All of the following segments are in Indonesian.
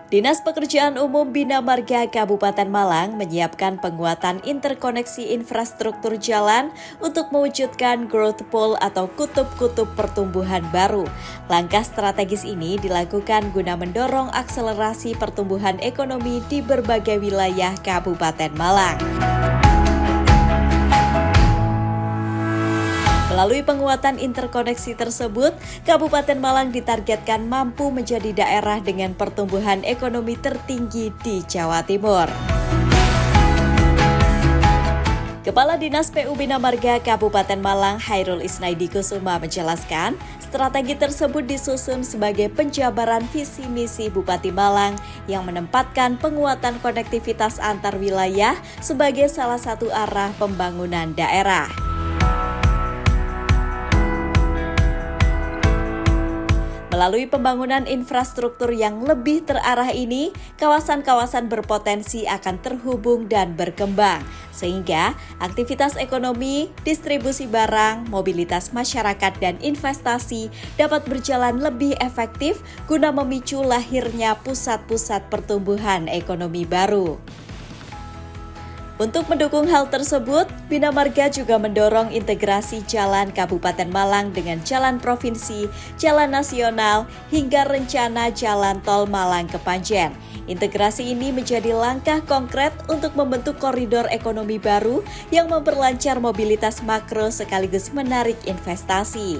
Dinas Pekerjaan Umum Bina Marga Kabupaten Malang menyiapkan penguatan interkoneksi infrastruktur jalan untuk mewujudkan growth pole atau kutub-kutub pertumbuhan baru. Langkah strategis ini dilakukan guna mendorong akselerasi pertumbuhan ekonomi di berbagai wilayah Kabupaten Malang. Melalui penguatan interkoneksi tersebut, Kabupaten Malang ditargetkan mampu menjadi daerah dengan pertumbuhan ekonomi tertinggi di Jawa Timur. Kepala Dinas PU Bina Marga Kabupaten Malang Hairul Isnaidi Kusuma menjelaskan, strategi tersebut disusun sebagai penjabaran visi misi Bupati Malang yang menempatkan penguatan konektivitas antar wilayah sebagai salah satu arah pembangunan daerah. Melalui pembangunan infrastruktur yang lebih terarah ini, kawasan-kawasan berpotensi akan terhubung dan berkembang, sehingga aktivitas ekonomi, distribusi barang, mobilitas masyarakat, dan investasi dapat berjalan lebih efektif guna memicu lahirnya pusat-pusat pertumbuhan ekonomi baru. Untuk mendukung hal tersebut, Bina Marga juga mendorong integrasi jalan Kabupaten Malang dengan jalan provinsi, jalan nasional, hingga rencana jalan tol Malang ke Panjen. Integrasi ini menjadi langkah konkret untuk membentuk koridor ekonomi baru yang memperlancar mobilitas makro sekaligus menarik investasi.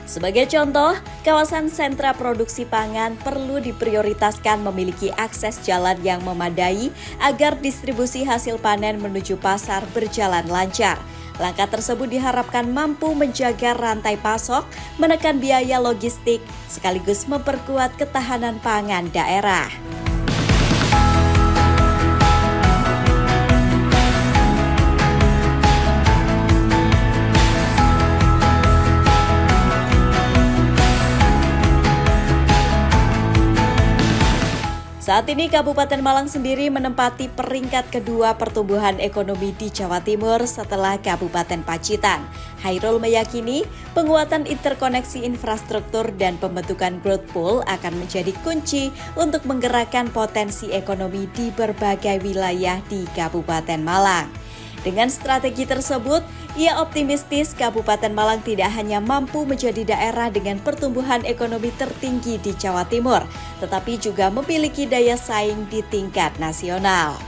Sebagai contoh, kawasan sentra produksi pangan perlu diprioritaskan memiliki akses jalan yang memadai agar distribusi hasil panen menuju pasar berjalan lancar. Langkah tersebut diharapkan mampu menjaga rantai pasok, menekan biaya logistik, sekaligus memperkuat ketahanan pangan daerah. Saat ini Kabupaten Malang sendiri menempati peringkat kedua pertumbuhan ekonomi di Jawa Timur setelah Kabupaten Pacitan. Hairul meyakini penguatan interkoneksi infrastruktur dan pembentukan growth pole akan menjadi kunci untuk menggerakkan potensi ekonomi di berbagai wilayah di Kabupaten Malang. Dengan strategi tersebut, ia optimistis Kabupaten Malang tidak hanya mampu menjadi daerah dengan pertumbuhan ekonomi tertinggi di Jawa Timur, tetapi juga memiliki daya saing di tingkat nasional.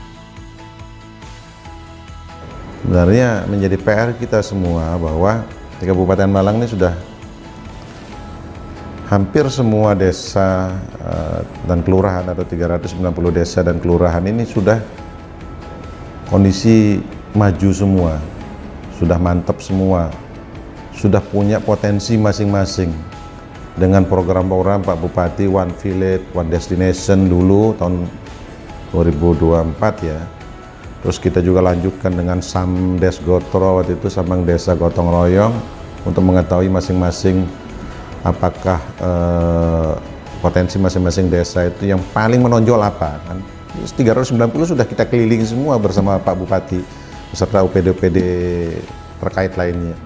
Sebenarnya menjadi PR kita semua bahwa di Kabupaten Malang ini sudah hampir semua desa dan kelurahan atau 390 desa dan kelurahan ini sudah kondisi maju semua, sudah mantap semua, sudah punya potensi masing-masing dengan program-program Pak Bupati One Village, One Destination dulu tahun 2024 ya. Terus kita juga lanjutkan dengan Samdes Gotro waktu itu, Sambang Desa Gotong Royong, untuk mengetahui masing-masing apakah potensi masing-masing desa itu yang paling menonjol apa kan. 390 sudah kita keliling semua bersama Pak Bupati beserta UPD-UPD terkait lainnya.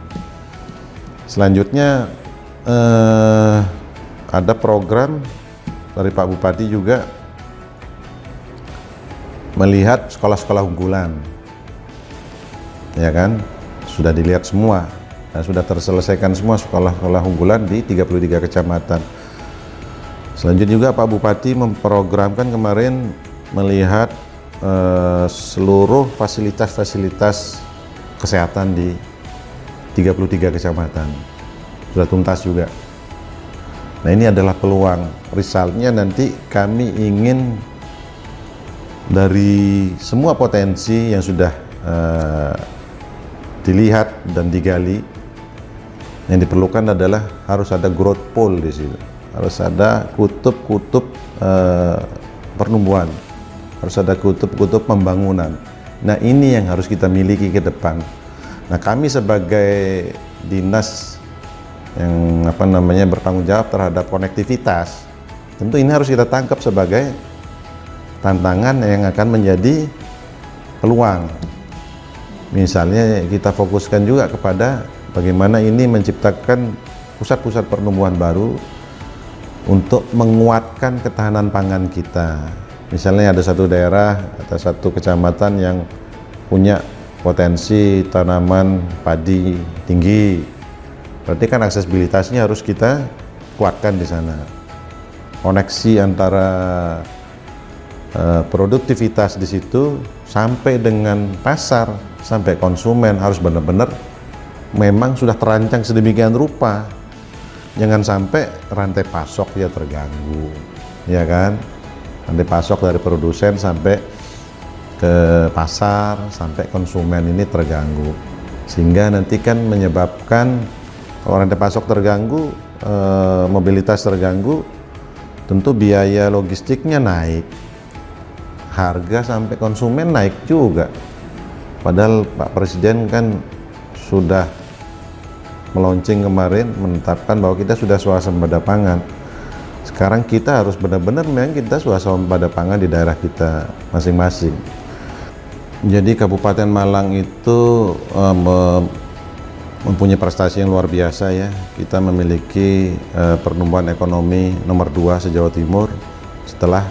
Selanjutnya ada program dari Pak Bupati juga melihat sekolah-sekolah unggulan, ya kan, sudah dilihat semua dan sudah terselesaikan semua sekolah-sekolah unggulan di 33 kecamatan. Selanjutnya juga Pak Bupati memprogramkan kemarin melihat seluruh fasilitas-fasilitas kesehatan di 33 kecamatan sudah tuntas juga. Nah, ini adalah peluang. Resultnya nanti kami ingin dari semua potensi yang sudah dilihat dan digali, yang diperlukan adalah harus ada growth pole di situ, harus ada kutub-kutub pertumbuhan, harus ada kutub-kutub pembangunan. Nah, ini yang harus kita miliki ke depan. Nah, kami sebagai dinas yang bertanggung jawab terhadap konektivitas, tentu ini harus kita tangkap sebagai tantangan yang akan menjadi peluang. Misalnya kita fokuskan juga kepada bagaimana ini menciptakan pusat-pusat pertumbuhan baru untuk menguatkan ketahanan pangan kita. Misalnya ada satu daerah atau satu kecamatan yang punya potensi tanaman padi tinggi, berarti kan aksesibilitasnya harus kita kuatkan di sana. Koneksi antara produktivitas di situ sampai dengan pasar, sampai konsumen harus benar-benar memang sudah terancang sedemikian rupa. Jangan sampai rantai pasok ya terganggu, ya kan? Rantai pasok dari produsen sampai ke pasar, sampai konsumen ini terganggu. Sehingga nanti kan menyebabkan kalau rantai pasok terganggu, mobilitas terganggu, tentu biaya logistiknya naik. Harga sampai konsumen naik juga. Padahal Pak Presiden kan sudah meluncing kemarin menetapkan bahwa kita sudah swasembada pangan. Sekarang kita harus benar-benar memang kita swasembada pangan di daerah kita masing-masing. Jadi Kabupaten Malang itu mempunyai prestasi yang luar biasa ya. Kita memiliki pertumbuhan ekonomi nomor 2 se-Jawa Timur setelah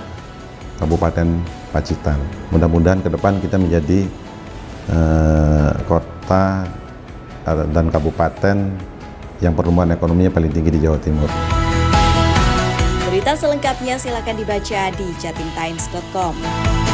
Kabupaten Pacitan. Mudah-mudahan ke depan kita menjadi kota dan kabupaten yang pertumbuhan ekonominya paling tinggi di Jawa Timur. Berita selengkapnya silakan dibaca di jatimtimes.com.